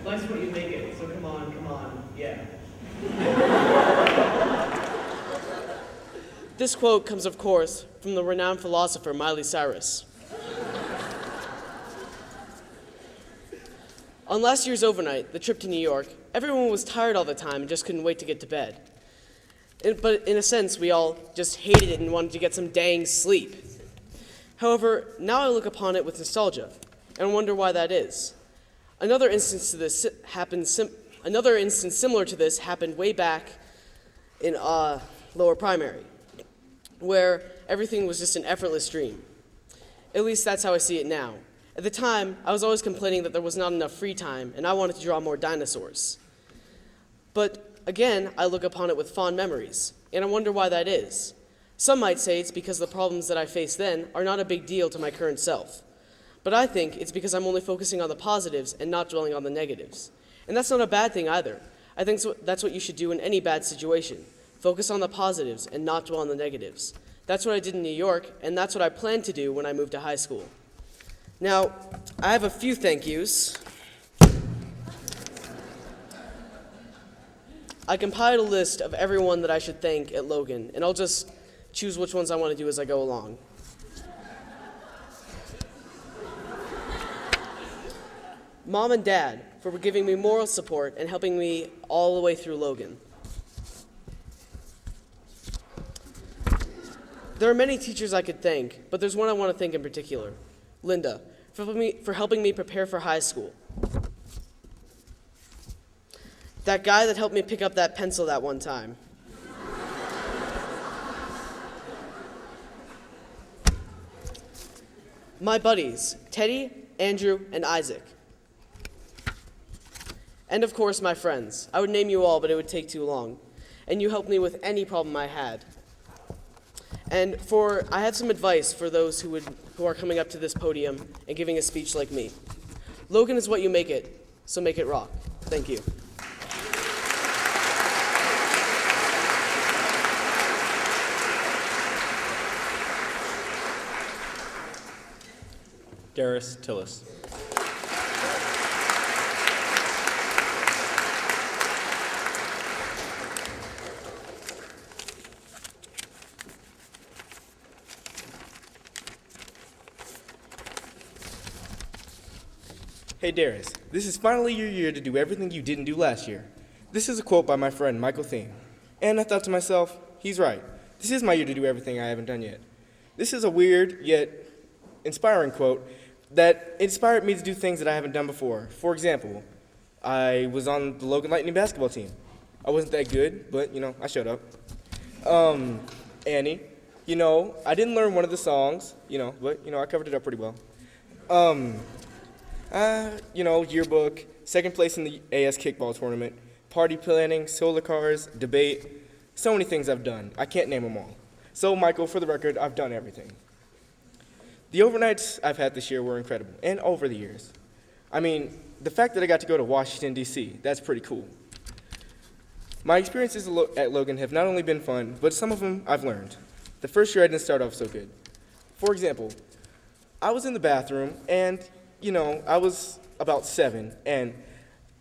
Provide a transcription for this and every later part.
Life's what you make it, so come on, yeah. This quote comes, of course, from the renowned philosopher Miley Cyrus. On last year's overnight, the trip to New York, everyone was tired all the time and just couldn't wait to get to bed. But in a sense, we all just hated it and wanted to get some dang sleep. However, now I look upon it with nostalgia and wonder why that is. Another instance similar to this happened way back in lower primary, where everything was just an effortless dream. At least that's how I see it now. At the time, I was always complaining that there was not enough free time, and I wanted to draw more dinosaurs. But again, I look upon it with fond memories, and I wonder why that is. Some might say it's because the problems that I faced then are not a big deal to my current self. But I think it's because I'm only focusing on the positives and not dwelling on the negatives. And that's not a bad thing either. I think that's what you should do in any bad situation. Focus on the positives and not dwell on the negatives. That's what I did in New York, and that's what I plan to do when I move to high school. Now, I have a few thank yous. I compiled a list of everyone that I should thank at Logan, and I'll just choose which ones I want to do as I go along. Mom and Dad for giving me moral support and helping me all the way through Logan. There are many teachers I could thank, but there's one I want to thank in particular. Linda, for helping me prepare for high school. That guy that helped me pick up that pencil that one time. My buddies, Teddy, Andrew, and Isaac. And of course, my friends. I would name you all, but it would take too long. And you helped me with any problem I had. And I have some advice for those who are coming up to this podium and giving a speech like me. Logan is what you make it, so make it rock. Thank you. Darius Tillis. Hey Darius, this is finally your year to do everything you didn't do last year. This is a quote by my friend Michael Thiem. And I thought to myself, he's right. This is my year to do everything I haven't done yet. This is a weird yet inspiring quote that inspired me to do things that I haven't done before. For example, I was on the Logan Lightning basketball team. I wasn't that good, but I showed up. Annie, I didn't learn one of the songs, but I covered it up pretty well. Yearbook, second place in the AS kickball tournament, party planning, solar cars, debate, so many things I've done. I can't name them all. So, Michael, for the record, I've done everything. The overnights I've had this year were incredible, and over the years. I mean, the fact that I got to go to Washington, D.C., that's pretty cool. My experiences at Logan have not only been fun, but some of them I've learned. The first year I didn't start off so good. For example, I was in the bathroom, and I was about 7, and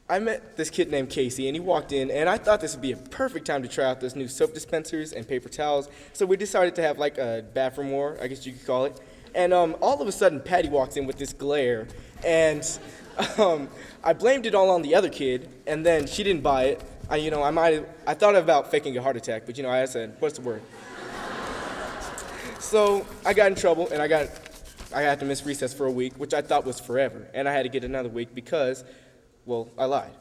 I met this kid named Casey, and he walked in, and I thought this would be a perfect time to try out those new soap dispensers and paper towels, so we decided to have like a bathroom war, I guess you could call it. And all of a sudden, Patty walks in with this glare, and I blamed it all on the other kid, and then she didn't buy it. I thought about faking a heart attack, but I said, what's the word? So I got in trouble, and I had to miss recess for a week, which I thought was forever, and I had to get another week because, I lied.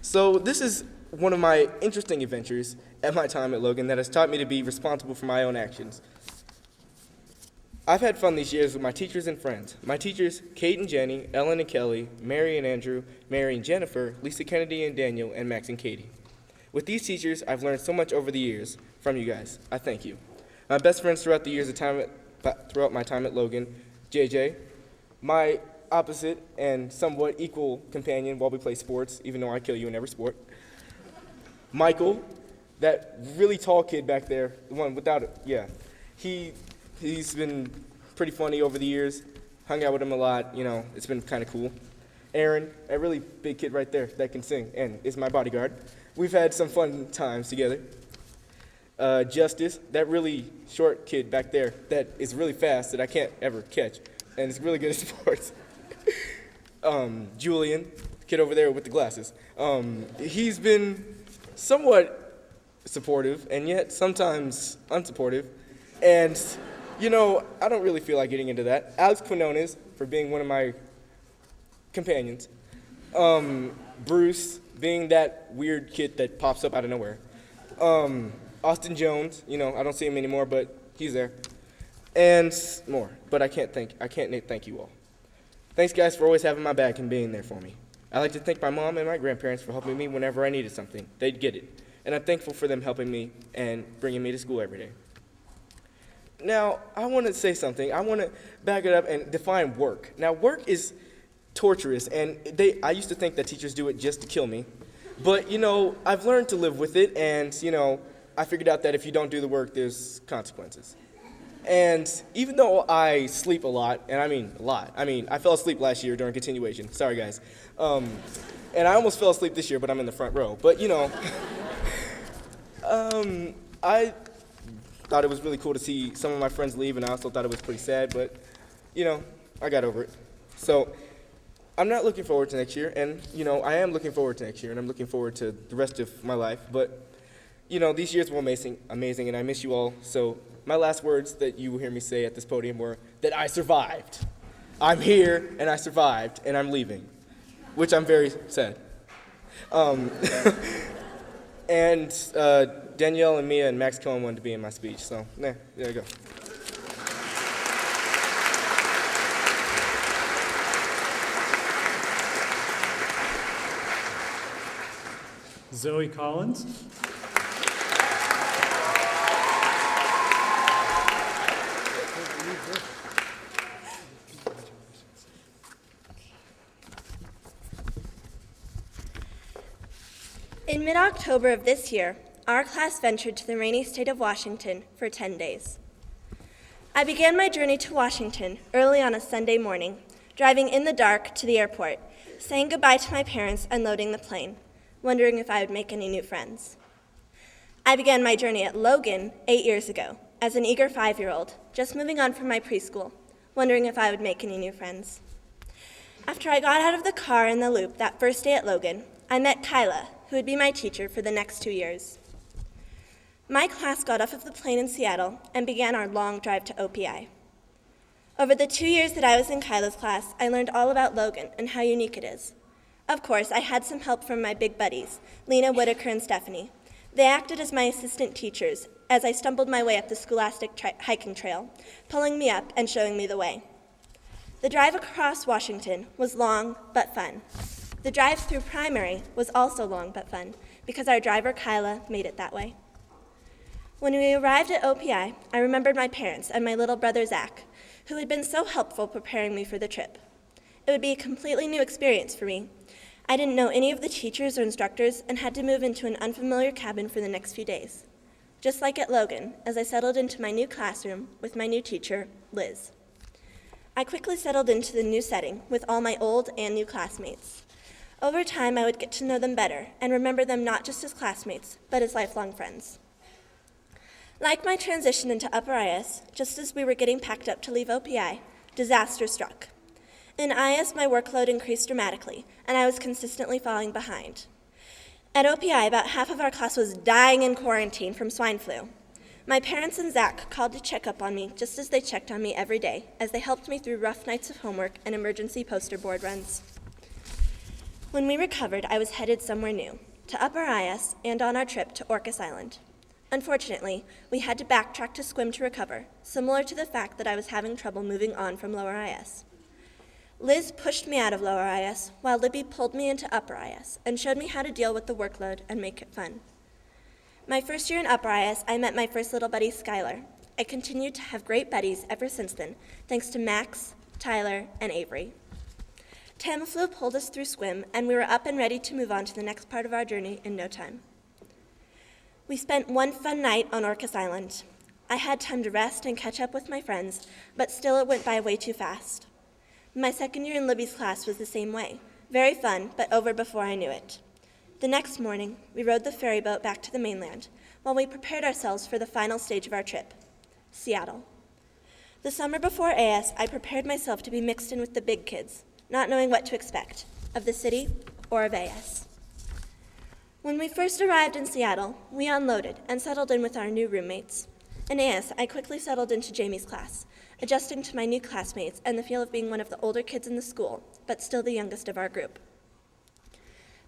So this is one of my interesting adventures at my time at Logan that has taught me to be responsible for my own actions. I've had fun these years with my teachers and friends. My teachers, Kate and Jenny, Ellen and Kelly, Mary and Andrew, Mary and Jennifer, Lisa Kennedy and Daniel, and Max and Katie. With these teachers, I've learned so much over the years from you guys. I thank you. My best friends throughout my time at Logan, JJ, my opposite and somewhat equal companion while we play sports, even though I kill you in every sport. Michael, that really tall kid back there, the one without it, yeah. He's been pretty funny over the years, hung out with him a lot, it's been kind of cool. Aaron, a really big kid right there that can sing and is my bodyguard. We've had some fun times together. Justice, that really short kid back there that is really fast that I can't ever catch and is really good at sports. Julian, the kid over there with the glasses. He's been somewhat supportive and yet sometimes unsupportive. And, you know, I don't really feel like getting into that. Alex Quinones for being one of my companions. Bruce being that weird kid that pops up out of nowhere. Austin Jones, you know, I don't see him anymore, but he's there. And more, but I can't thank you all. Thanks, guys, for always having my back and being there for me. I'd like to thank my mom and my grandparents for helping me whenever I needed something. They'd get it. And I'm thankful for them helping me and bringing me to school every day. Now, I want to say something. I want to back it up and define work. Now, work is torturous, and I used to think that teachers do it just to kill me. But, you know, I've learned to live with it, and, you know, I figured out that if you don't do the work, there's consequences. And even though I sleep a lot, and I mean a lot, I fell asleep last year during continuation. Sorry, guys. And I almost fell asleep this year, but I'm in the front row. But, you know, I thought it was really cool to see some of my friends leave, and I also thought it was pretty sad, but, you know, I got over it. So I'm not looking forward to next year, and, you know, I am looking forward to next year, and I'm looking forward to the rest of my life, but, you know, these years were amazing, and I miss you all, so my last words that you will hear me say at this podium were that I survived. I'm here, and I survived, and I'm leaving, which I'm very sad. And Danielle and Mia and Max Cohen wanted to be in my speech, so there you go. Zoe Collins. In mid-October of this year, our class ventured to the rainy state of Washington for 10 days. I began my journey to Washington early on a Sunday morning, driving in the dark to the airport, saying goodbye to my parents and loading the plane, wondering if I would make any new friends. I began my journey at Logan 8 years ago, as an eager 5-year-old, just moving on from my preschool, wondering if I would make any new friends. After I got out of the car in the loop that first day at Logan, I met Kyla, who would be my teacher for the next 2 years. My class got off of the plane in Seattle and began our long drive to OPI. Over the 2 years that I was in Kyla's class, I learned all about Logan and how unique it is. Of course, I had some help from my big buddies, Lena, Whitaker, and Stephanie. They acted as my assistant teachers as I stumbled my way up the scholastic hiking trail, pulling me up and showing me the way. The drive across Washington was long but fun. The drive through primary was also long but fun because our driver, Kyla, made it that way. When we arrived at OPI, I remembered my parents and my little brother, Zach, who had been so helpful preparing me for the trip. It would be a completely new experience for me. I didn't know any of the teachers or instructors and had to move into an unfamiliar cabin for the next few days. Just like at Logan, as I settled into my new classroom with my new teacher, Liz. I quickly settled into the new setting with all my old and new classmates. Over time, I would get to know them better and remember them not just as classmates, but as lifelong friends. Like my transition into Upper IS, just as we were getting packed up to leave OPI, disaster struck. In IS, my workload increased dramatically, and I was consistently falling behind. At OPI, about half of our class was dying in quarantine from swine flu. My parents and Zach called to check up on me just as they checked on me every day, as they helped me through rough nights of homework and emergency poster board runs. When we recovered, I was headed somewhere new, to Upper IS and on our trip to Orcas Island. Unfortunately, we had to backtrack to swim to recover, similar to the fact that I was having trouble moving on from Lower IS. Liz pushed me out of Lower IS, while Libby pulled me into Upper IS and showed me how to deal with the workload and make it fun. My first year in Upper IS, I met my first little buddy, Skylar. I continued to have great buddies ever since then, thanks to Max, Tyler, and Avery. Tamiflu pulled us through swim, and we were up and ready to move on to the next part of our journey in no time. We spent one fun night on Orcas Island. I had time to rest and catch up with my friends, but still it went by way too fast. My second year in Libby's class was the same way, Very fun, but over before I knew it. The next morning, we rode the ferry boat back to the mainland while we prepared ourselves for the final stage of our trip, Seattle. The summer before AS, I prepared myself to be mixed in with the big kids, not knowing what to expect, of the city or of AS. When we first arrived in Seattle, we unloaded and settled in with our new roommates. In AS, I quickly settled into Jamie's class, adjusting to my new classmates and the feel of being one of the older kids in the school, but still the youngest of our group.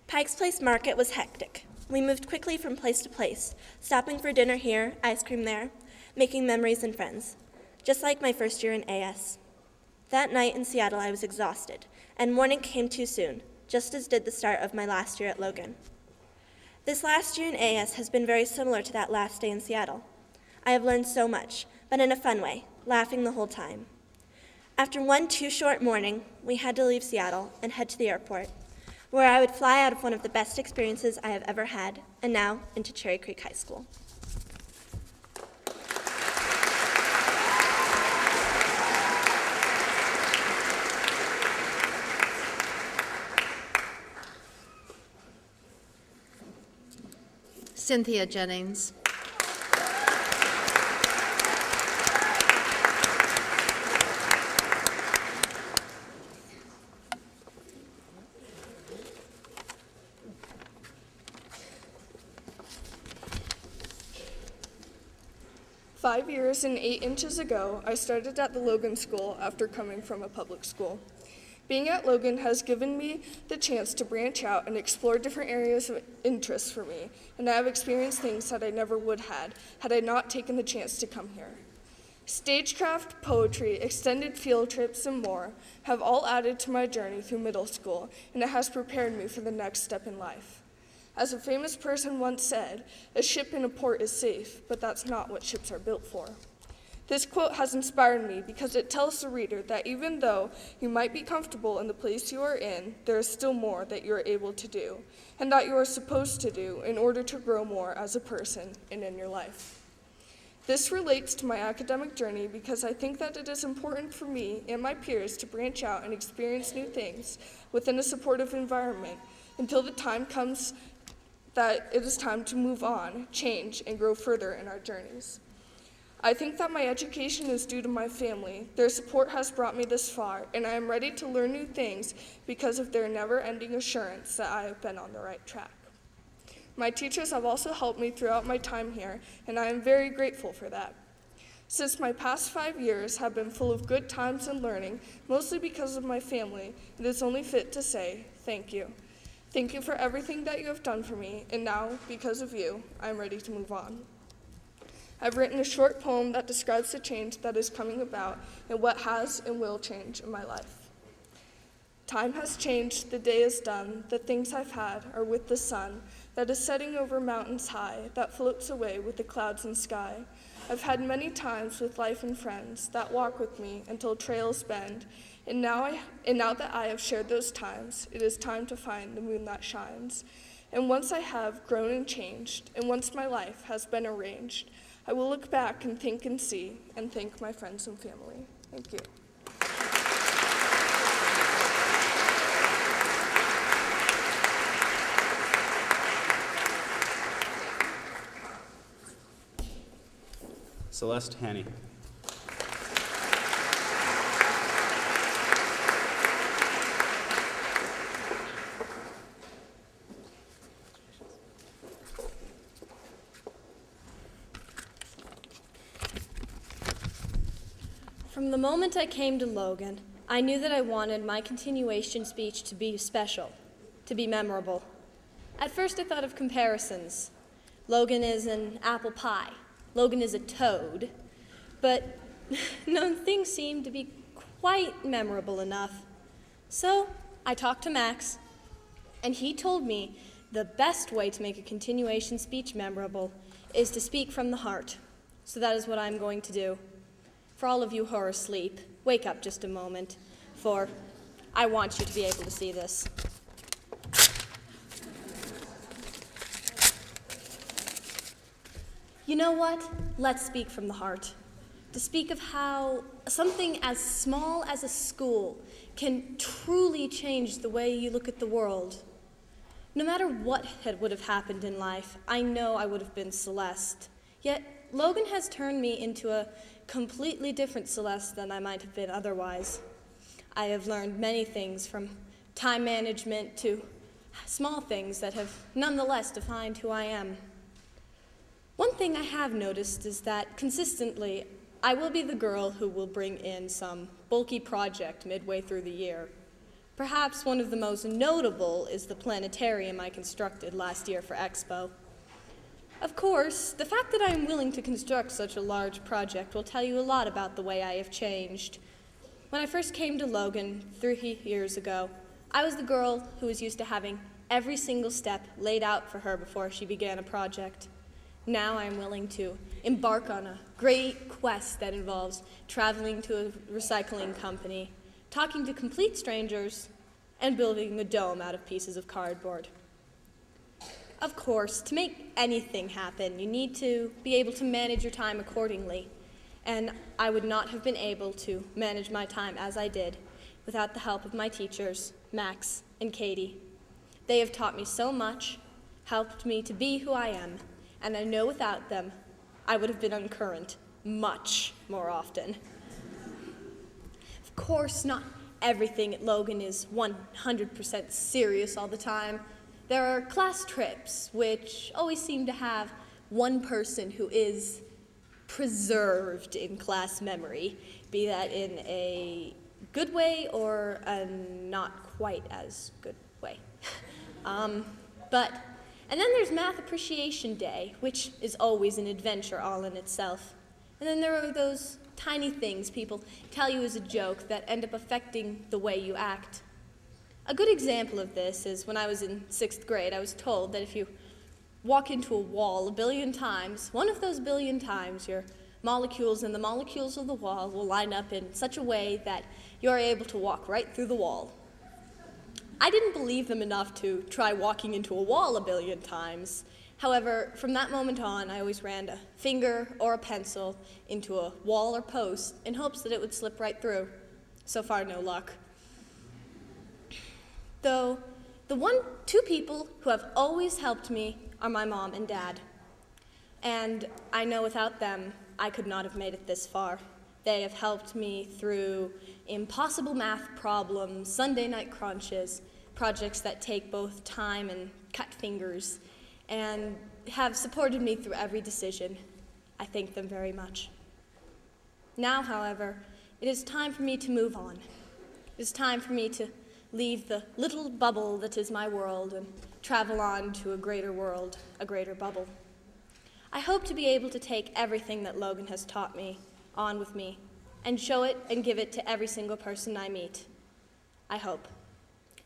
Pike's Place Market was hectic. We moved quickly from place to place, stopping for dinner here, ice cream there, making memories and friends, just like my first year in AS. That night in Seattle, I was exhausted, and morning came too soon, just as did the start of my last year at Logan. This last year in AS has been very similar to that last day in Seattle. I have learned so much, but in a fun way, laughing the whole time. After one too short morning, we had to leave Seattle and head to the airport, where I would fly out of one of the best experiences I have ever had, and now into Cherry Creek High School. Cynthia Jennings. "5 years and 8 inches ago, I started at the Logan School after coming from a public school. Being at Logan has given me the chance to branch out and explore different areas of interest for me, and I have experienced things that I never would had I not taken the chance to come here. Stagecraft, poetry, extended field trips, and more have all added to my journey through middle school, and it has prepared me for the next step in life. As a famous person once said, a ship in a port is safe, but that's not what ships are built for. This quote has inspired me because it tells the reader that even though you might be comfortable in the place you are in, there is still more that you are able to do, and that you are supposed to do in order to grow more as a person and in your life. This relates to my academic journey because I think that it is important for me and my peers to branch out and experience new things within a supportive environment until the time comes that it is time to move on, change, and grow further in our journeys. I think that my education is due to my family. Their support has brought me this far, and I am ready to learn new things because of their never-ending assurance that I have been on the right track. My teachers have also helped me throughout my time here, and I am very grateful for that. Since my past 5 years have been full of good times and learning, mostly because of my family, it is only fit to say thank you. Thank you for everything that you have done for me, and now, because of you, I am ready to move on. I've written a short poem that describes the change that is coming about and what has and will change in my life. Time has changed, the day is done, the things I've had are with the sun that is setting over mountains high, that floats away with the clouds and sky. I've had many times with life and friends that walk with me until trails bend, and now that I have shared those times, it is time to find the moon that shines. And once I have grown and changed, and once my life has been arranged, I will look back and think and see, and thank my friends and family. Thank you. Celeste Hanny. From the moment I came to Logan, I knew that I wanted my continuation speech to be special, to be memorable. At first I thought of comparisons. Logan is an apple pie. Logan is a toad. But none things seemed to be quite memorable enough. So I talked to Max, and he told me the best way to make a continuation speech memorable is to speak from the heart. So that is what I'm going to do. For all of you who are asleep, wake up just a moment, for I want you to be able to see this. You know what? Let's speak from the heart. to speak of how something as small as a school can truly change the way you look at the world. No matter what would have happened in life, I know I would have been Celeste. Yet Logan has turned me into a completely different Celeste than I might have been otherwise. I have learned many things, from time management to small things that have nonetheless defined who I am. One thing I have noticed is that consistently, I will be the girl who will bring in some bulky project midway through the year. Perhaps one of the most notable is the planetarium I constructed last year for Expo. Of course, the fact that I am willing to construct such a large project will tell you a lot about the way I have changed. When I first came to Logan 3 years ago, I was the girl who was used to having every single step laid out for her before she began a project. Now I am willing to embark on a great quest that involves traveling to a recycling company, talking to complete strangers, and building a dome out of pieces of cardboard. Of course, to make anything happen, you need to be able to manage your time accordingly. And I would not have been able to manage my time as I did without the help of my teachers, Max and Katie. They have taught me so much, helped me to be who I am, and I know without them, I would have been uncurrent much more often. Of course, not everything at Logan is 100% serious all the time. There are class trips, which always seem to have one person who is preserved in class memory, be that in a good way or a not quite as good way. And then there's Math Appreciation Day, which is always an adventure all in itself. And then there are those tiny things people tell you as a joke that end up affecting the way you act. A good example of this is when I was in 6th grade, I was told that if you walk into a wall 1 billion times, one of those 1 billion times, your molecules and the molecules of the wall will line up in such a way that you're able to walk right through the wall. I didn't believe them enough to try walking into a wall 1 billion times. However, from that moment on, I always ran a finger or a pencil into a wall or post in hopes that it would slip right through. So far, no luck. Though, the 2 people who have always helped me are my mom and dad. And I know without them, I could not have made it this far. They have helped me through impossible math problems, Sunday night crunches, projects that take both time and cut fingers, and have supported me through every decision. I thank them very much. Now, however, it is time for me to move on. It is time for me to leave the little bubble that is my world and travel on to a greater world, a greater bubble. I hope to be able to take everything that Logan has taught me on with me and show it and give it to every single person I meet. I hope.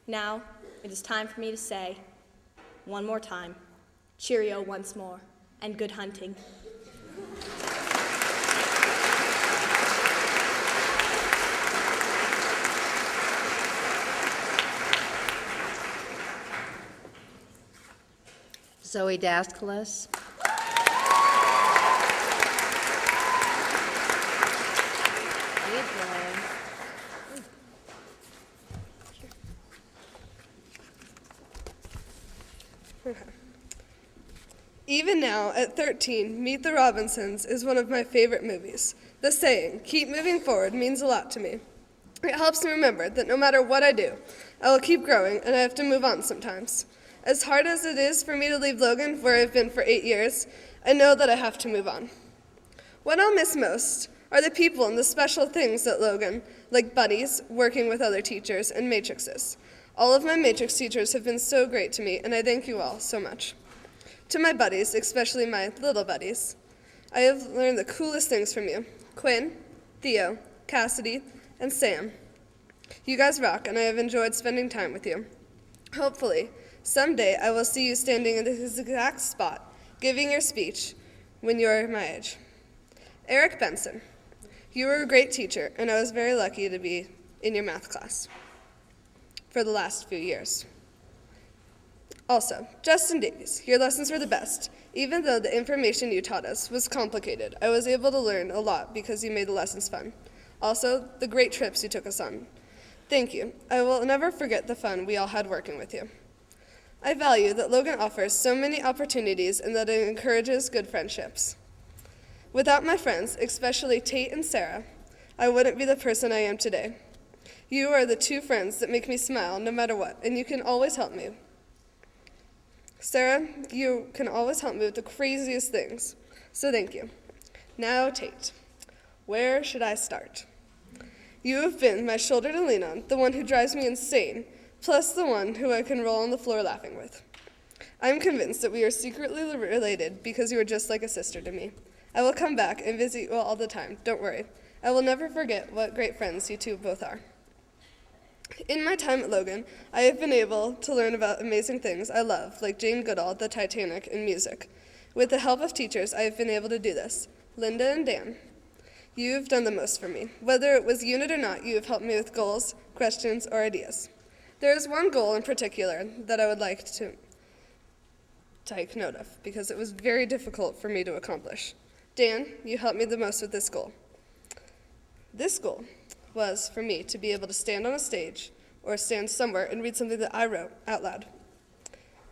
Now, it is time for me to say, one more time, cheerio once more, and good hunting. Zoe Daskalis. Even now, at 13, Meet the Robinsons is one of my favorite movies. The saying, keep moving forward, means a lot to me. It helps me remember that no matter what I do, I will keep growing and I have to move on sometimes. As hard as it is for me to leave Logan, where I've been for 8 years, I know that I have to move on. What I'll miss most are the people and the special things at Logan, like buddies, working with other teachers, and matrices. All of my matrix teachers have been so great to me, and I thank you all so much. To my buddies, especially my little buddies, I have learned the coolest things from you. Quinn, Theo, Cassidy, and Sam. You guys rock, and I have enjoyed spending time with you. Hopefully, someday I will see you standing in this exact spot, giving your speech when you are my age. Eric Benson, you were a great teacher, and I was very lucky to be in your math class for the last few years. Also, Justin Davies, your lessons were the best. Even though the information you taught us was complicated, I was able to learn a lot because you made the lessons fun. Also, the great trips you took us on. Thank you. I will never forget the fun we all had working with you. I value that Logan offers so many opportunities and that it encourages good friendships. Without my friends, especially Tate and Sarah, I wouldn't be the person I am today. You are the two friends that make me smile no matter what, and you can always help me. Sarah, you can always help me with the craziest things, so thank you. Now, Tate, where should I start? You have been my shoulder to lean on, the one who drives me insane, plus the one who I can roll on the floor laughing with. I'm convinced that we are secretly related because you are just like a sister to me. I will come back and visit you all the time, don't worry. I will never forget what great friends you two both are. In my time at Logan, I have been able to learn about amazing things I love, like Jane Goodall, the Titanic, and music. With the help of teachers, I have been able to do this. Linda and Dan, you have done the most for me. Whether it was unit or not, you have helped me with goals, questions, or ideas. There is one goal in particular that I would like to take note of, because it was very difficult for me to accomplish. Dan, you helped me the most with this goal. This goal was for me to be able to stand on a stage or stand somewhere and read something that I wrote out loud.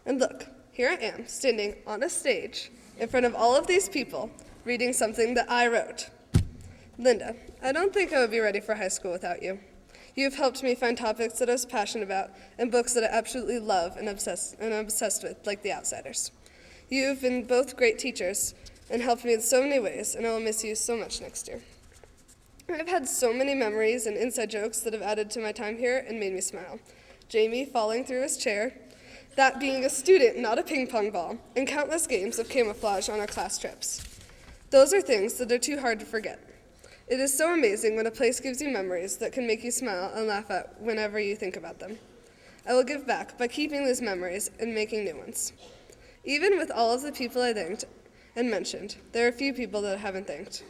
And look, here I am standing on a stage in front of all of these people reading something that I wrote. Linda, I don't think I would be ready for high school without you. You have helped me find topics that I was passionate about and books that I absolutely love and I'm obsessed with, like The Outsiders. You have been both great teachers and helped me in so many ways, and I will miss you so much next year. I've had so many memories and inside jokes that have added to my time here and made me smile. Jamie falling through his chair, that being a student, not a ping pong ball, and countless games of camouflage on our class trips. Those are things that are too hard to forget. It is so amazing when a place gives you memories that can make you smile and laugh at whenever you think about them. I will give back by keeping these memories and making new ones. Even with all of the people I thanked and mentioned, there are a few people that I haven't thanked.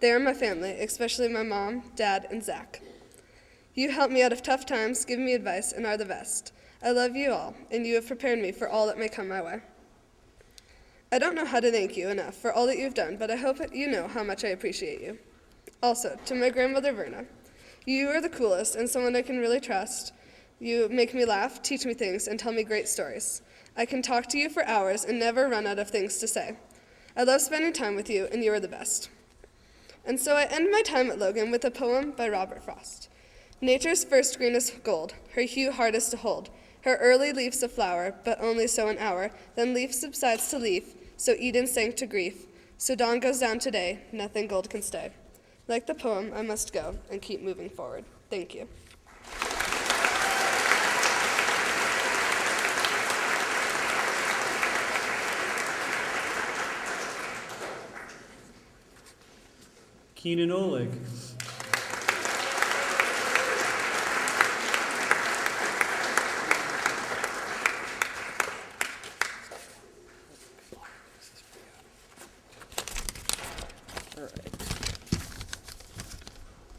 They are my family, especially my mom, dad, and Zach. You helped me out of tough times, give me advice, and are the best. I love you all, and you have prepared me for all that may come my way. I don't know how to thank you enough for all that you've done, but I hope you know how much I appreciate you. Also, to my grandmother, Verna, you are the coolest and someone I can really trust. You make me laugh, teach me things, and tell me great stories. I can talk to you for hours and never run out of things to say. I love spending time with you, and you are the best. And so I end my time at Logan with a poem by Robert Frost. Nature's first green is gold, her hue hardest to hold. Her early leaves a flower, but only so an hour. Then leaf subsides to leaf, so Eden sank to grief. So dawn goes down today, nothing gold can stay. Like the poem, I must go and keep moving forward. Thank you. Keenan Oleg.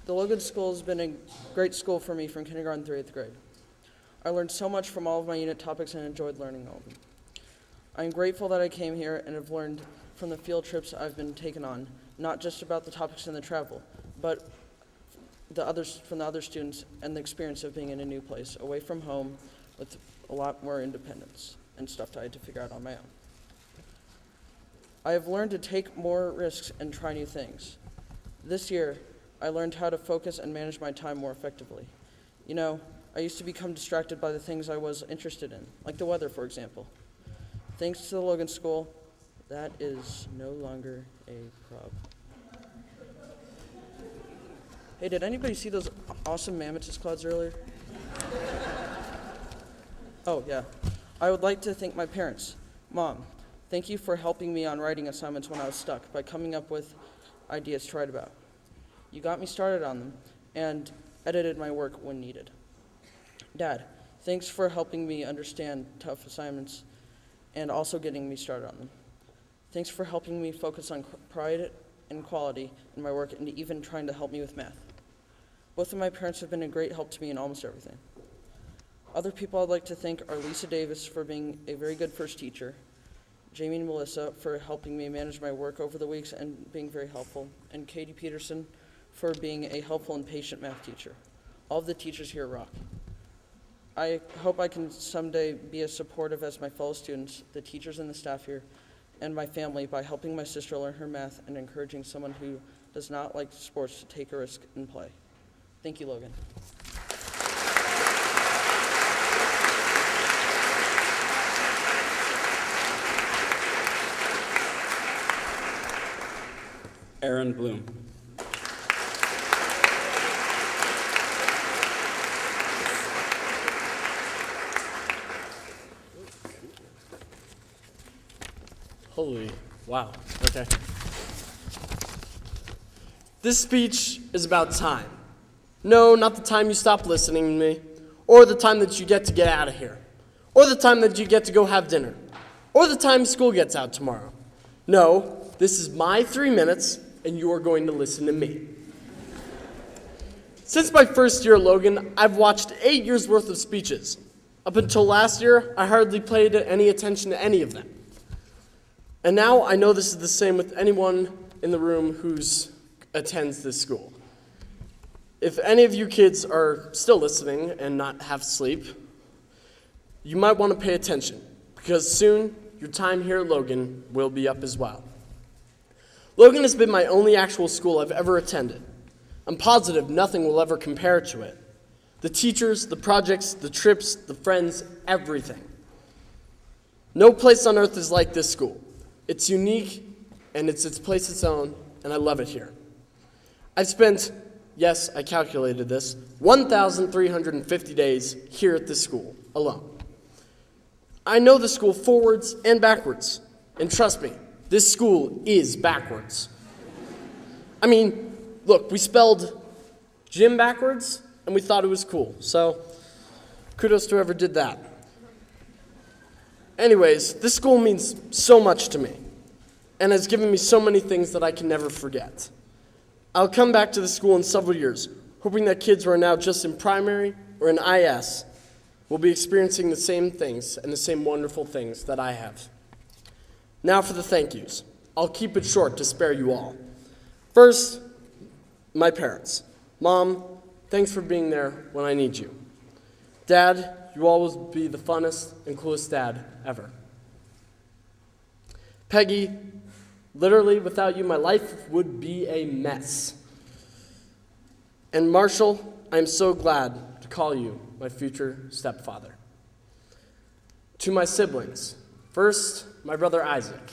The Logan School has been a great school for me from kindergarten through 8th grade. I learned so much from all of my unit topics and enjoyed learning all of them. I am grateful that I came here and have learned from the field trips I've been taken on, not just about the topics and the travel, but from the other students and the experience of being in a new place, away from home, with a lot more independence and stuff I had to figure out on my own. I have learned to take more risks and try new things. This year, I learned how to focus and manage my time more effectively. You know, I used to become distracted by the things I was interested in, like the weather, for example. Thanks to the Logan School, that is no longer a problem. Hey, did anybody see those awesome mammotus clouds earlier? Oh, yeah. I would like to thank my parents. Mom, thank you for helping me on writing assignments when I was stuck by coming up with ideas to write about. You got me started on them and edited my work when needed. Dad, thanks for helping me understand tough assignments and also getting me started on them. Thanks for helping me focus on pride and quality in my work and even trying to help me with math. Both of my parents have been a great help to me in almost everything. Other people I'd like to thank are Lisa Davis for being a very good first teacher, Jamie and Melissa for helping me manage my work over the weeks and being very helpful, and Katie Peterson for being a helpful and patient math teacher. All of the teachers here rock. I hope I can someday be as supportive as my fellow students, the teachers and the staff here, and my family by helping my sister learn her math and encouraging someone who does not like sports to take a risk and play. Thank you, Logan. Aaron Bloom. Holy, wow, okay. This speech is about time. No, not the time you stop listening to me, or the time that you get out of here, or the time that you get to go have dinner, or the time school gets out tomorrow. No, this is my 3 minutes, and you are going to listen to me. Since my first year at Logan, I've watched 8 years worth of speeches. Up until last year, I hardly paid any attention to any of them. And now I know this is the same with anyone in the room who attends this school. If any of you kids are still listening and not half asleep, you might want to pay attention, because soon your time here at Logan will be up as well. Logan has been my only actual school I've ever attended. I'm positive nothing will ever compare to it. The teachers, the projects, the trips, the friends, everything. No place on earth is like this school. It's unique, and it's its place its own, and I love it here. I've spent, yes, I calculated this, 1,350 days here at this school alone. I know the school forwards and backwards, and trust me, this school is backwards. I mean, look, we spelled gym backwards, and we thought it was cool, so kudos to whoever did that. Anyways, this school means so much to me, and has given me so many things that I can never forget. I'll come back to the school in several years, hoping that kids who are now just in primary or in IS will be experiencing the same things and the same wonderful things that I have. Now for the thank yous. I'll keep it short to spare you all. First, my parents. Mom, thanks for being there when I need you. Dad, you always be the funnest and coolest dad ever. Peggy, literally without you, my life would be a mess. And Marshall, I'm so glad to call you my future stepfather. To my siblings, first, my brother Isaac.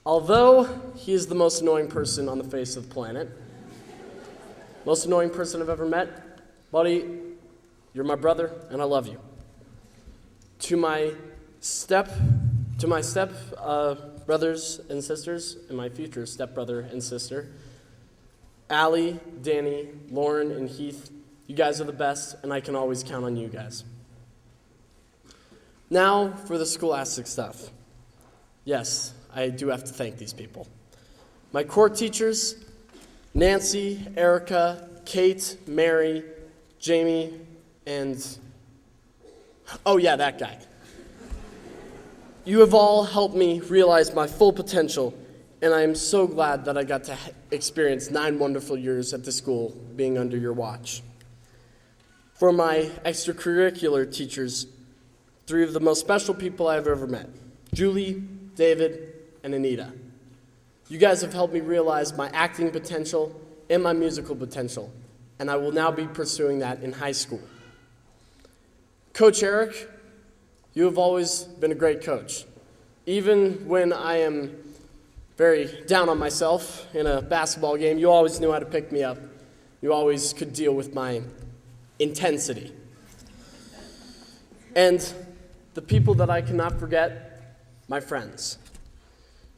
Although he is the most annoying person on the face of the planet, most annoying person I've ever met, buddy, you're my brother, and I love you. To my step brothers and sisters, and my future stepbrother and sister, Allie, Danny, Lauren, and Heath, you guys are the best, and I can always count on you guys. Now for the scholastic stuff. Yes, I do have to thank these people. My core teachers, Nancy, Erica, Kate, Mary, Jamie, and, oh yeah, that guy. You have all helped me realize my full potential, and I am so glad that I got to experience 9 wonderful years at the school being under your watch. For my extracurricular teachers, 3 of the most special people I've ever met, Julie, David, and Anita. You guys have helped me realize my acting potential and my musical potential, and I will now be pursuing that in high school. Coach Eric, you have always been a great coach. Even when I am very down on myself in a basketball game, you always knew how to pick me up. You always could deal with my intensity. And the people that I cannot forget, my friends.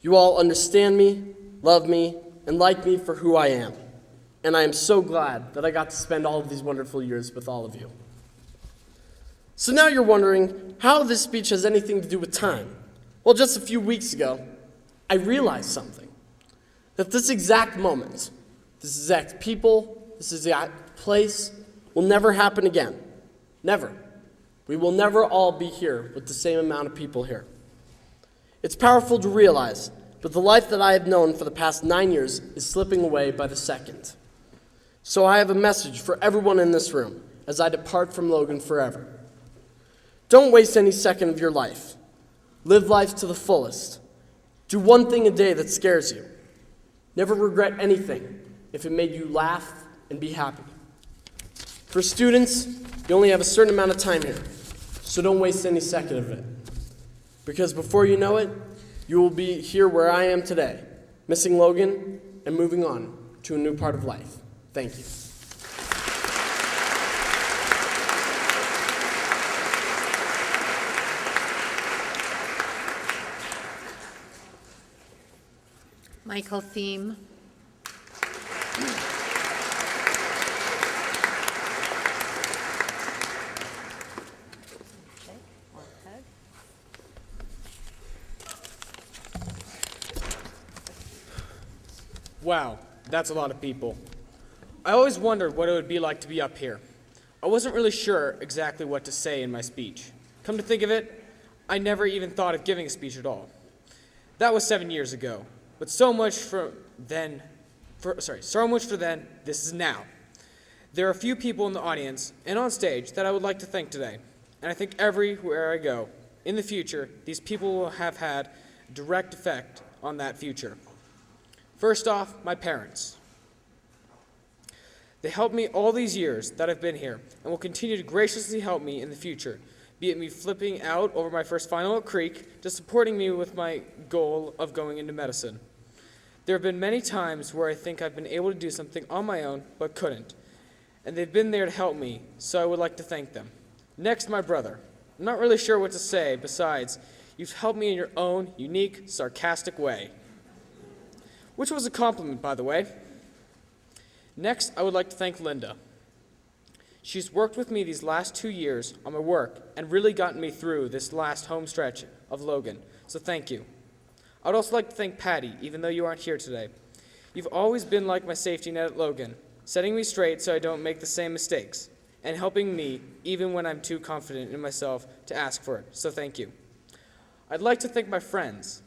You all understand me, love me, and like me for who I am. And I am so glad that I got to spend all of these wonderful years with all of you. So now you're wondering how this speech has anything to do with time. Well, just a few weeks ago, I realized something. That this exact moment, this exact people, this exact place will never happen again. Never. We will never all be here with the same amount of people here. It's powerful to realize, but the life that I have known for the past 9 years is slipping away by the second. So I have a message for everyone in this room as I depart from Logan forever. Don't waste any second of your life. Live life to the fullest. Do one thing a day that scares you. Never regret anything if it made you laugh and be happy. For students, you only have a certain amount of time here, so don't waste any second of it. Because before you know it, you will be here where I am today, missing Logan and moving on to a new part of life. Thank you. Michael Thiem. Wow, that's a lot of people. I always wondered what it would be like to be up here. I wasn't really sure exactly what to say in my speech. Come to think of it, I never even thought of giving a speech at all. That was 7 years ago, but so much for then, this is now. There are a few people in the audience and on stage that I would like to thank today, and I think everywhere I go, in the future, these people will have had a direct effect on that future. First off, my parents. They helped me all these years that I've been here and will continue to graciously help me in the future, be it me flipping out over my first final at Creek to supporting me with my goal of going into medicine. There have been many times where I think I've been able to do something on my own but couldn't, and they've been there to help me, so I would like to thank them. Next, my brother. I'm not really sure what to say besides, you've helped me in your own unique, sarcastic way. Which was a compliment, by the way. Next, I would like to thank Linda. She's worked with me these last 2 years on my work and really gotten me through this last home stretch of Logan, so thank you. I would also like to thank Patty, even though you aren't here today. You've always been like my safety net at Logan, setting me straight so I don't make the same mistakes, and helping me even when I'm too confident in myself to ask for it, so thank you. I'd like to thank my friends.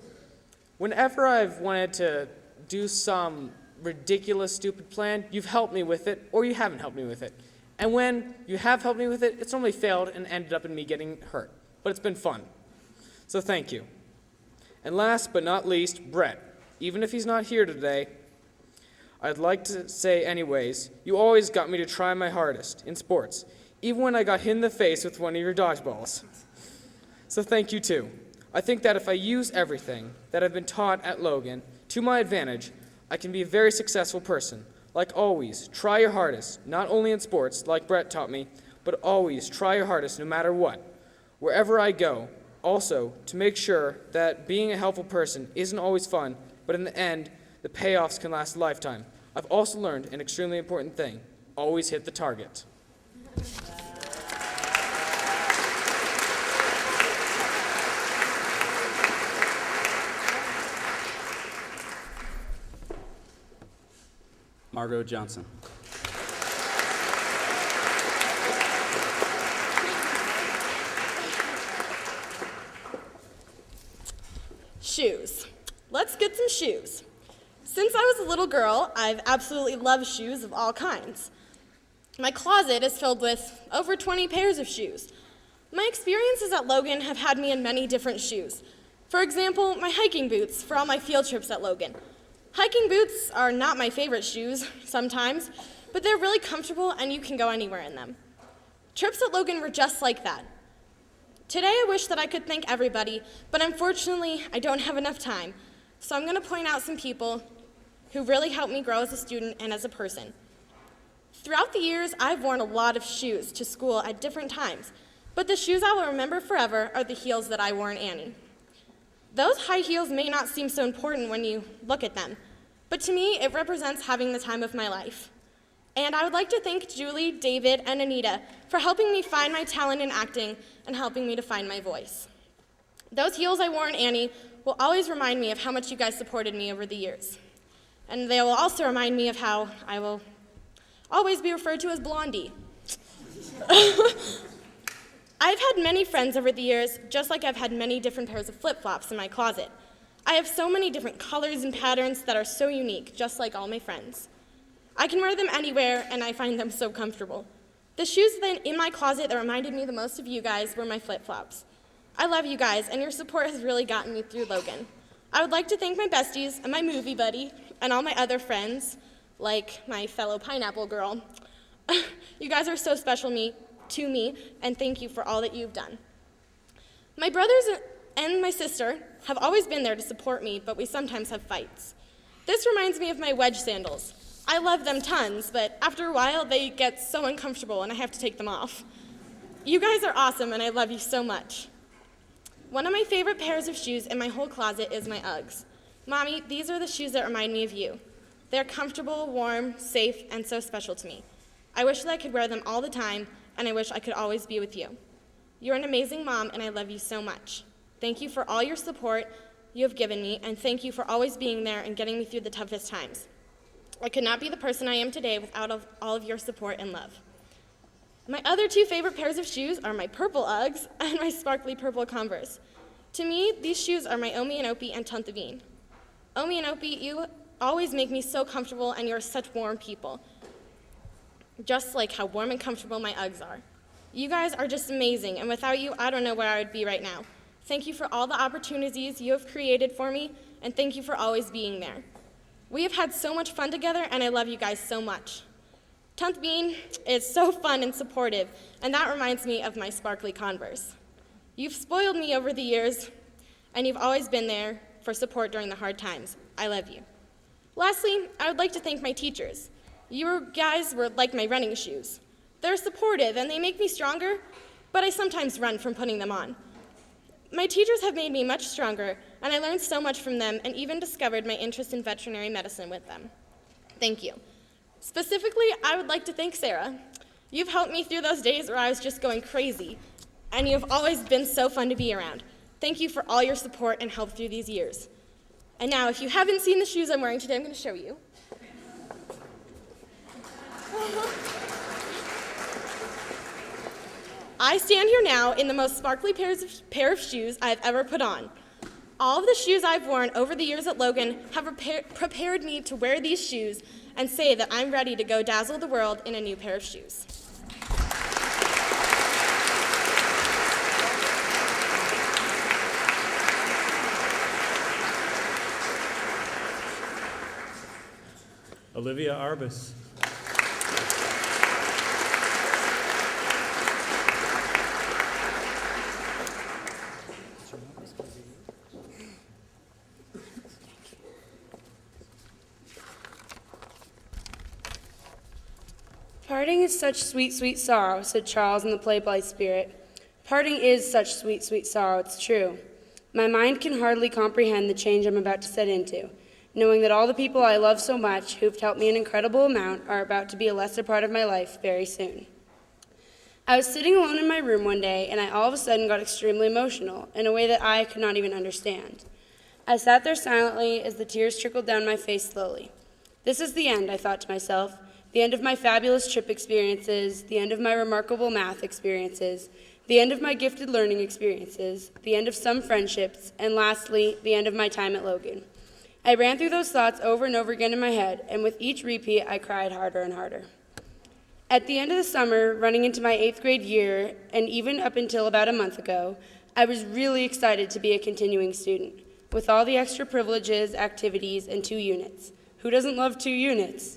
Whenever I've wanted to do some ridiculous, stupid plan, you've helped me with it, or you haven't helped me with it. And when you have helped me with it, it's normally failed and ended up in me getting hurt. But it's been fun. So thank you. And last but not least, Brett. Even if he's not here today, I'd like to say anyways, you always got me to try my hardest in sports, even when I got hit in the face with one of your dodgeballs. So thank you too. I think that if I use everything that I've been taught at Logan to my advantage, I can be a very successful person. Like always, try your hardest, not only in sports, like Brett taught me, but always try your hardest no matter what, wherever I go. Also, to make sure that being a helpful person isn't always fun, but in the end, the payoffs can last a lifetime. I've also learned an extremely important thing: always hit the target. Margot Johnson. Shoes. Let's get some shoes. Since I was a little girl, I've absolutely loved shoes of all kinds. My closet is filled with over 20 pairs of shoes. My experiences at Logan have had me in many different shoes. For example, my hiking boots for all my field trips at Logan. Hiking boots are not my favorite shoes sometimes, but they're really comfortable and you can go anywhere in them. Trips at Logan were just like that. Today I wish that I could thank everybody, but unfortunately I don't have enough time. So I'm going to point out some people who really helped me grow as a student and as a person. Throughout the years, I've worn a lot of shoes to school at different times, but the shoes I will remember forever are the heels that I wore in Annie. Those high heels may not seem so important when you look at them, but to me, it represents having the time of my life. And I would like to thank Julie, David, and Anita for helping me find my talent in acting and helping me to find my voice. Those heels I wore in Annie will always remind me of how much you guys supported me over the years. And they will also remind me of how I will always be referred to as Blondie. I've had many friends over the years, just like I've had many different pairs of flip-flops in my closet. I have so many different colors and patterns that are so unique, just like all my friends. I can wear them anywhere, and I find them so comfortable. The shoes in my closet that reminded me the most of you guys were my flip-flops. I love you guys, and your support has really gotten me through Logan. I would like to thank my besties and my movie buddy and all my other friends, like my fellow pineapple girl. You guys are so special to me, and thank you for all that you've done. My brothers and my sister have always been there to support me, but we sometimes have fights. This reminds me of my wedge sandals. I love them tons, but after a while they get so uncomfortable and I have to take them off. You guys are awesome, and I love you so much. One of my favorite pairs of shoes in my whole closet is my Uggs. Mommy, these are the shoes that remind me of you. They're comfortable, warm, safe, and so special to me. I wish that I could wear them all the time, and I wish I could always be with you. You're an amazing mom, and I love you so much. Thank you for all your support you have given me, and thank you for always being there and getting me through the toughest times. I could not be the person I am today without all of your support and love. My other two favorite pairs of shoes are my purple Uggs and my sparkly purple Converse. To me, these shoes are my Omi and Opie and Tante Bean. Omi and Opie, you always make me so comfortable, and you're such warm people, just like how warm and comfortable my Uggs are. You guys are just amazing, and without you, I don't know where I would be right now. Thank you for all the opportunities you have created for me, and thank you for always being there. We have had so much fun together, and I love you guys so much. Tante Bean is so fun and supportive, and that reminds me of my sparkly Converse. You've spoiled me over the years, and you've always been there for support during the hard times. I love you. Lastly, I would like to thank my teachers. You guys were like my running shoes. They're supportive, and they make me stronger, but I sometimes run from putting them on. My teachers have made me much stronger, and I learned so much from them and even discovered my interest in veterinary medicine with them. Thank you. Specifically, I would like to thank Sarah. You've helped me through those days where I was just going crazy, and you've always been so fun to be around. Thank you for all your support and help through these years. And now, if you haven't seen the shoes I'm wearing today, I'm going to show you. I stand here now in the most sparkly pair of shoes I've ever put on. All of the shoes I've worn over the years at Logan have prepared me to wear these shoes and say that I'm ready to go dazzle the world in a new pair of shoes. Olivia Arbus. Parting is such sweet, sweet sorrow, said Charles in the play Blithe Spirit. Parting is such sweet, sweet sorrow, it's true. My mind can hardly comprehend the change I'm about to set into, knowing that all the people I love so much, who've helped me an incredible amount, are about to be a lesser part of my life very soon. I was sitting alone in my room one day, and I all of a sudden got extremely emotional, in a way that I could not even understand. I sat there silently as the tears trickled down my face slowly. This is the end, I thought to myself. The end of my fabulous trip experiences, the end of my remarkable math experiences, the end of my gifted learning experiences, the end of some friendships, and lastly, the end of my time at Logan. I ran through those thoughts over and over again in my head, and with each repeat, I cried harder and harder. At the end of the summer, running into my 8th grade year, and even up until about a month ago, I was really excited to be a continuing student, with all the extra privileges, activities, and 2 units. Who doesn't love 2 units?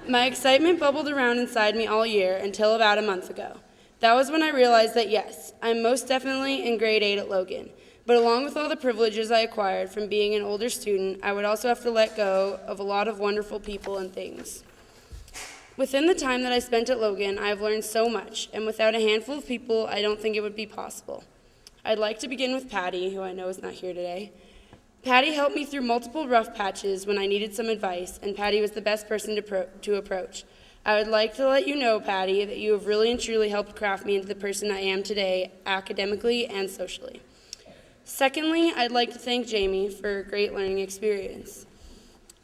My excitement bubbled around inside me all year until about a month ago. That was when I realized that yes, I'm most definitely in grade 8 at Logan, but along with all the privileges I acquired from being an older student, I would also have to let go of a lot of wonderful people and things. Within the time that I spent at Logan, I have learned so much, and without a handful of people, I don't think it would be possible. I'd like to begin with Patty, who I know is not here today. Patty helped me through multiple rough patches when I needed some advice, and Patty was the best person to approach. I would like to let you know, Patty, that you have really and truly helped craft me into the person I am today, academically and socially. Secondly, I'd like to thank Jamie for a great learning experience.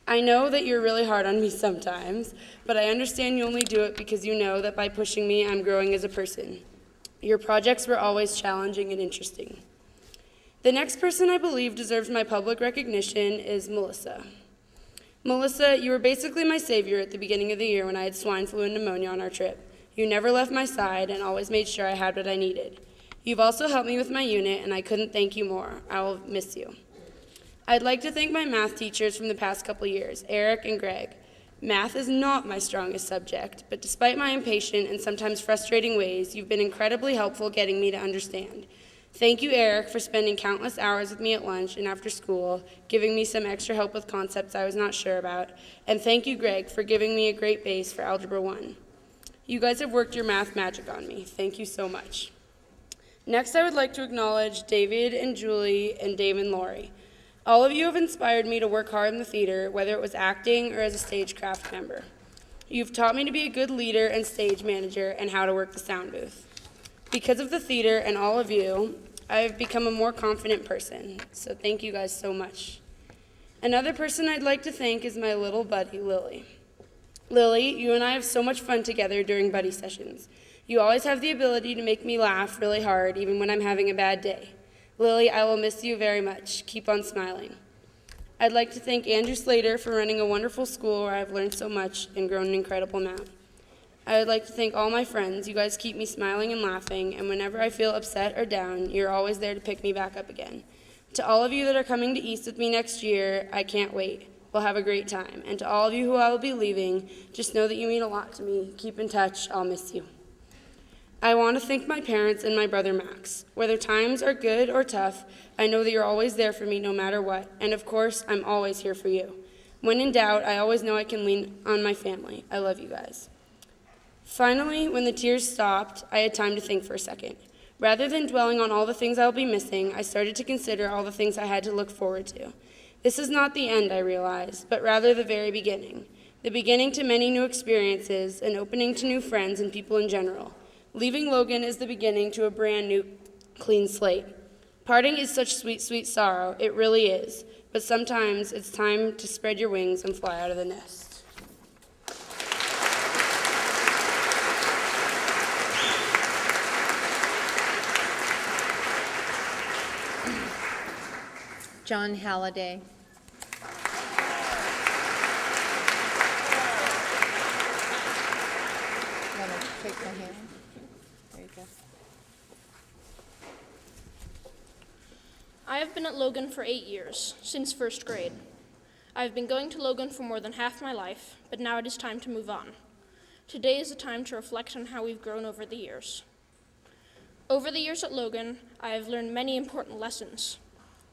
I know that you're really hard on me sometimes, but I understand you only do it because you know that by pushing me, I'm growing as a person. Your projects were always challenging and interesting. The next person I believe deserves my public recognition is Melissa. Melissa, you were basically my savior at the beginning of the year when I had swine flu and pneumonia on our trip. You never left my side and always made sure I had what I needed. You've also helped me with my unit, and I couldn't thank you more. I will miss you. I'd like to thank my math teachers from the past couple years, Eric and Greg. Math is not my strongest subject, but despite my impatient and sometimes frustrating ways, you've been incredibly helpful getting me to understand. Thank you, Eric, for spending countless hours with me at lunch and after school, giving me some extra help with concepts I was not sure about. And thank you, Greg, for giving me a great base for Algebra 1. You guys have worked your math magic on me. Thank you so much. Next, I would like to acknowledge David and Julie and Dave and Lori. All of you have inspired me to work hard in the theater, whether it was acting or as a stagecraft member. You've taught me to be a good leader and stage manager and how to work the sound booth. Because of the theater and all of you, I've become a more confident person, so thank you guys so much. Another person I'd like to thank is my little buddy, Lily. Lily, you and I have so much fun together during buddy sessions. You always have the ability to make me laugh really hard, even when I'm having a bad day. Lily, I will miss you very much. Keep on smiling. I'd like to thank Andrew Slater for running a wonderful school where I've learned so much and grown an incredible amount. I would like to thank all my friends. You guys keep me smiling and laughing, and whenever I feel upset or down, you're always there to pick me back up again. To all of you that are coming to East with me next year, I can't wait. We'll have a great time. And to all of you who I will be leaving, just know that you mean a lot to me. Keep in touch. I'll miss you. I want to thank my parents and my brother Max. Whether times are good or tough, I know that you're always there for me no matter what, and of course, I'm always here for you. When in doubt, I always know I can lean on my family. I love you guys. Finally, when the tears stopped, I had time to think for a second. Rather than dwelling on all the things I'll be missing, I started to consider all the things I had to look forward to. This is not the end, I realized, but rather the very beginning. The beginning to many new experiences, an opening to new friends and people in general. Leaving Logan is the beginning to a brand new, clean slate. Parting is such sweet, sweet sorrow. It really is. But sometimes it's time to spread your wings and fly out of the nest. John Halliday. Want to shake my hand? There you go. I have been at Logan for 8 years, since first grade. I have been going to Logan for more than half my life, but now it is time to move on. Today is the time to reflect on how we've grown over the years. Over the years at Logan, I have learned many important lessons.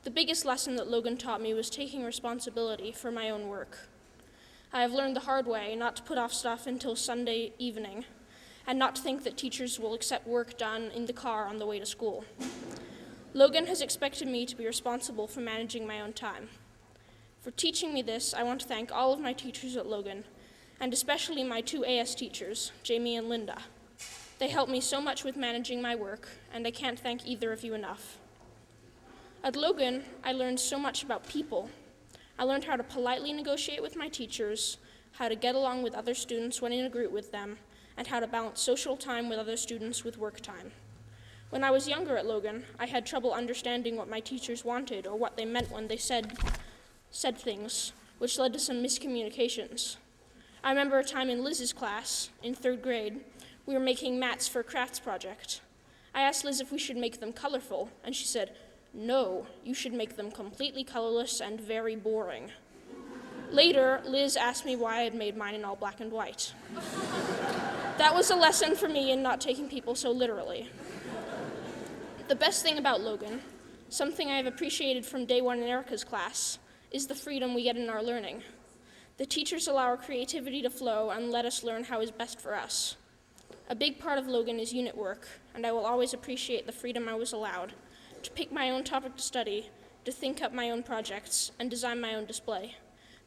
The biggest lesson that Logan taught me was taking responsibility for my own work. I have learned the hard way not to put off stuff until Sunday evening, and not to think that teachers will accept work done in the car on the way to school. Logan has expected me to be responsible for managing my own time. For teaching me this, I want to thank all of my teachers at Logan, and especially my 2 AS teachers, Jamie and Linda. They helped me so much with managing my work, and I can't thank either of you enough. At Logan, I learned so much about people. I learned how to politely negotiate with my teachers, how to get along with other students when in a group with them, and how to balance social time with other students with work time. When I was younger at Logan, I had trouble understanding what my teachers wanted or what they meant when they said things, which led to some miscommunications. I remember a time in Liz's class, in 3rd grade, we were making mats for a crafts project. I asked Liz if we should make them colorful, and she said, "No, you should make them completely colorless and very boring." Later, Liz asked me why I had made mine in all black and white. That was a lesson for me in not taking people so literally. The best thing about Logan, something I have appreciated from day one in Erica's class, is the freedom we get in our learning. The teachers allow our creativity to flow and let us learn how is best for us. A big part of Logan is unit work, and I will always appreciate the freedom I was allowed to pick my own topic to study, to think up my own projects, and design my own display.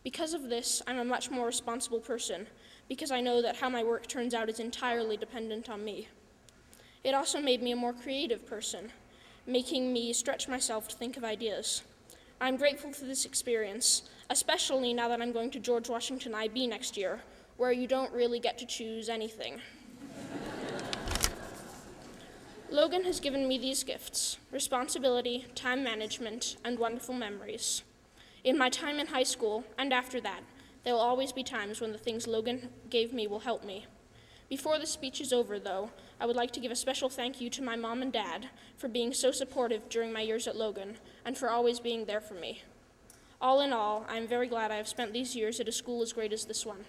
Because of this, I'm a much more responsible person, because I know that how my work turns out is entirely dependent on me. It also made me a more creative person, making me stretch myself to think of ideas. I'm grateful for this experience, especially now that I'm going to George Washington IB next year, where you don't really get to choose anything. Logan has given me these gifts: responsibility, time management, and wonderful memories. In my time in high school and after that, there will always be times when the things Logan gave me will help me. Before the speech is over, though, I would like to give a special thank you to my mom and dad for being so supportive during my years at Logan and for always being there for me. All in all, I am very glad I have spent these years at a school as great as this one.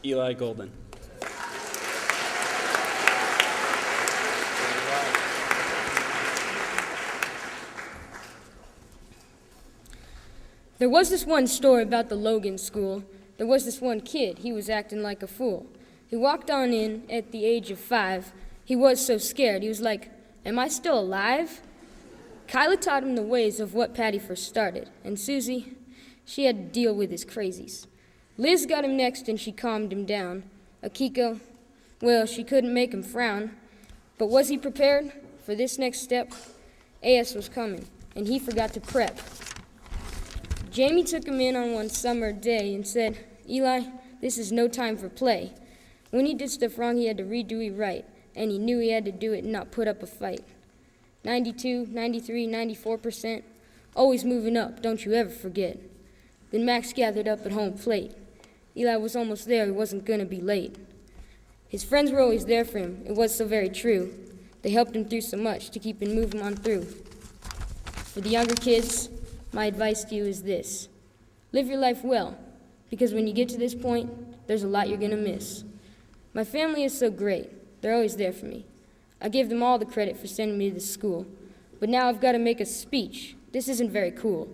Eli Golden. There was this one story about the Logan school. There was this one kid, he was acting like a fool. He walked on in at the age of 5. He was so scared. He was like, "Am I still alive?" Kyla taught him the ways of what Patty first started, and Susie, she had to deal with his crazies. Liz got him next and she calmed him down. Akiko, well, she couldn't make him frown. But was he prepared for this next step? AS was coming, and he forgot to prep. Jamie took him in on one summer day and said, "Eli, this is no time for play." When he did stuff wrong, he had to redo it right, and he knew he had to do it and not put up a fight. 92, 93, 94%, always moving up, don't you ever forget. Then Max gathered up at home plate. Eli was almost there, he wasn't gonna be late. His friends were always there for him, it was so very true. They helped him through so much to keep him moving on through. For the younger kids, my advice to you is this: live your life well, because when you get to this point, there's a lot you're gonna miss. My family is so great, they're always there for me. I give them all the credit for sending me to this school, but now I've gotta make a speech. This isn't very cool.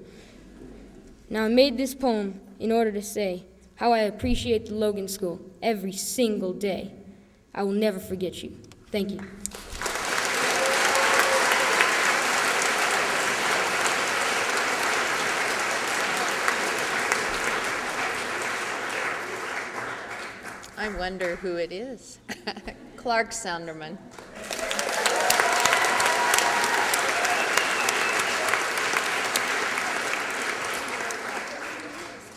Now I made this poem in order to say how I appreciate the Logan School every single day. I will never forget you. Thank you. I wonder who it is. Clark Sounderman.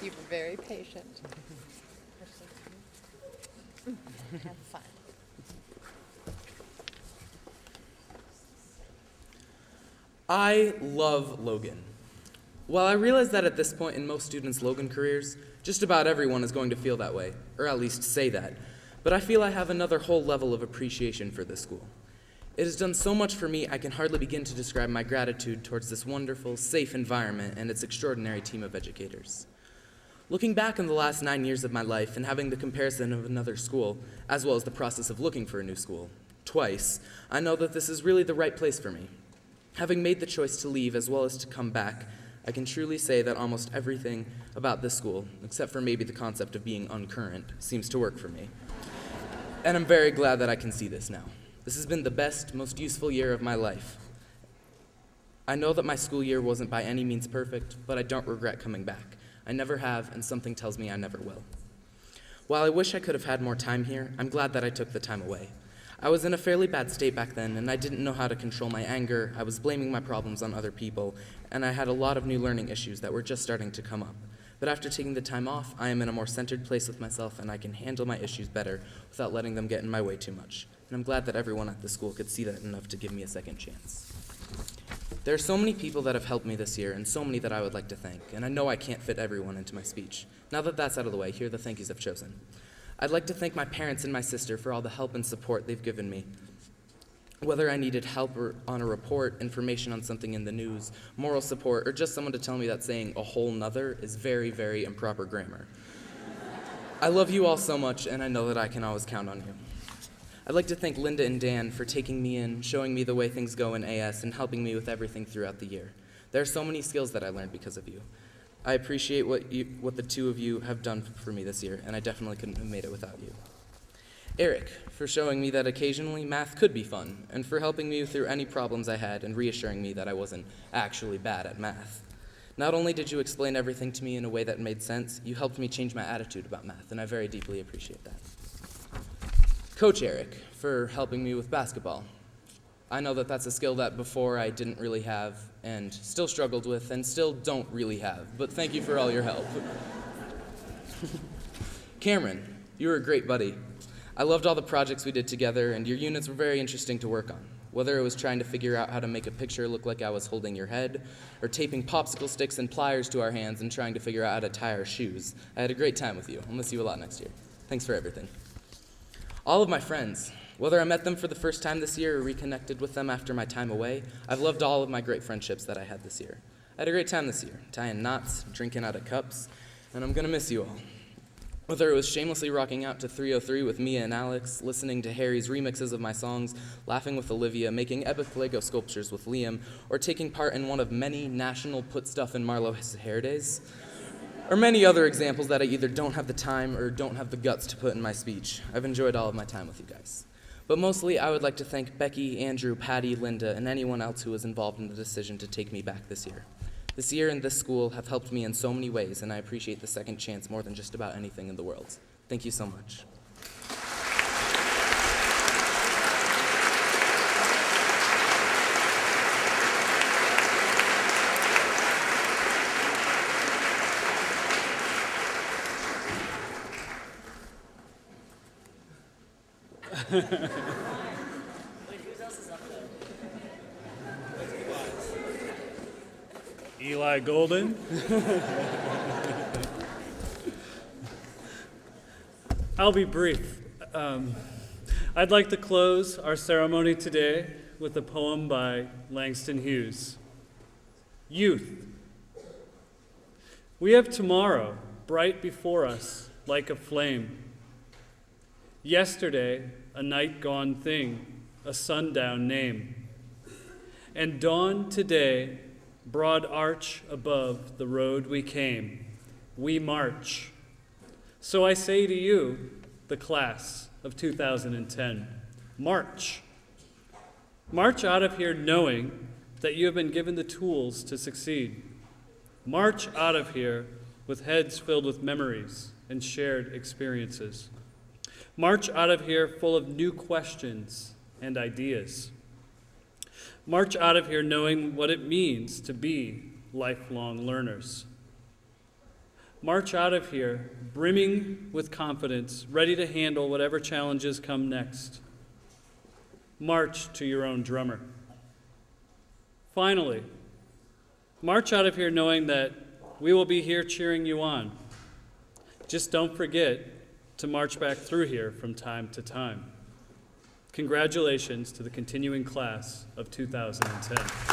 You were very patient. Have fun. I love Logan. While I realize that at this point in most students' Logan careers, just about everyone is going to feel that way, or at least say that, but I feel I have another whole level of appreciation for this school. It has done so much for me, I can hardly begin to describe my gratitude towards this wonderful, safe environment and its extraordinary team of educators. Looking back on the last 9 years of my life and having the comparison of another school, as well as the process of looking for a new school, twice, I know that this is really the right place for me. Having made the choice to leave as well as to come back, I can truly say that almost everything about this school, except for maybe the concept of being uncurrent, seems to work for me. And I'm very glad that I can see this now. This has been the best, most useful year of my life. I know that my school year wasn't by any means perfect, but I don't regret coming back. I never have, and something tells me I never will. While I wish I could have had more time here, I'm glad that I took the time away. I was in a fairly bad state back then, and I didn't know how to control my anger. I was blaming my problems on other people, and I had a lot of new learning issues that were just starting to come up. But after taking the time off, I am in a more centered place with myself, and I can handle my issues better without letting them get in my way too much. And I'm glad that everyone at the school could see that enough to give me a second chance. There are so many people that have helped me this year, and so many that I would like to thank, and I know I can't fit everyone into my speech. Now that that's out of the way, here are the thank yous I've chosen. I'd like to thank my parents and my sister for all the help and support they've given me. Whether I needed help on a report, information on something in the news, moral support, or just someone to tell me that saying a whole nother is very, very improper grammar. I love you all so much, and I know that I can always count on you. I'd like to thank Linda and Dan for taking me in, showing me the way things go in AS, and helping me with everything throughout the year. There are so many skills that I learned because of you. I appreciate what the two of you have done for me this year, and I definitely couldn't have made it without you. Eric, for showing me that occasionally math could be fun, and for helping me through any problems I had and reassuring me that I wasn't actually bad at math. Not only did you explain everything to me in a way that made sense, you helped me change my attitude about math, and I very deeply appreciate that. Coach Eric, for helping me with basketball. I know that that's a skill that before I didn't really have and still struggled with and still don't really have, but thank you for all your help. Cameron, you were a great buddy. I loved all the projects we did together, and your units were very interesting to work on. Whether it was trying to figure out how to make a picture look like I was holding your head, or taping popsicle sticks and pliers to our hands and trying to figure out how to tie our shoes, I had a great time with you. I'll miss you a lot next year. Thanks for everything. All of my friends, whether I met them for the first time this year or reconnected with them after my time away, I've loved all of my great friendships that I had this year. I had a great time this year, tying knots, drinking out of cups, and I'm gonna miss you all. Whether it was shamelessly rocking out to 303 with Mia and Alex, listening to Harry's remixes of my songs, laughing with Olivia, making epic Lego sculptures with Liam, or taking part in one of many national Put Stuff in Marlowe's Hair Days, or many other examples that I either don't have the time or don't have the guts to put in my speech. I've enjoyed all of my time with you guys. But mostly, I would like to thank Becky, Andrew, Patty, Linda, and anyone else who was involved in the decision to take me back this year. This year and this school have helped me in so many ways, and I appreciate the second chance more than just about anything in the world. Thank you so much. Eli Golden. I'll be brief. I'd like to close our ceremony today with a poem by Langston Hughes. Youth. We have tomorrow bright before us like a flame. Yesterday, a night gone thing, a sundown name. And dawn today, broad arch above the road we came. We march. So I say to you, the class of 2010, march. March out of here knowing that you have been given the tools to succeed. March out of here with heads filled with memories and shared experiences. March out of here full of new questions and ideas. March out of here knowing what it means to be lifelong learners. March out of here brimming with confidence, ready to handle whatever challenges come next. March to your own drummer. Finally, march out of here knowing that we will be here cheering you on. Just don't forget to march back through here from time to time. Congratulations to the continuing class of 2010.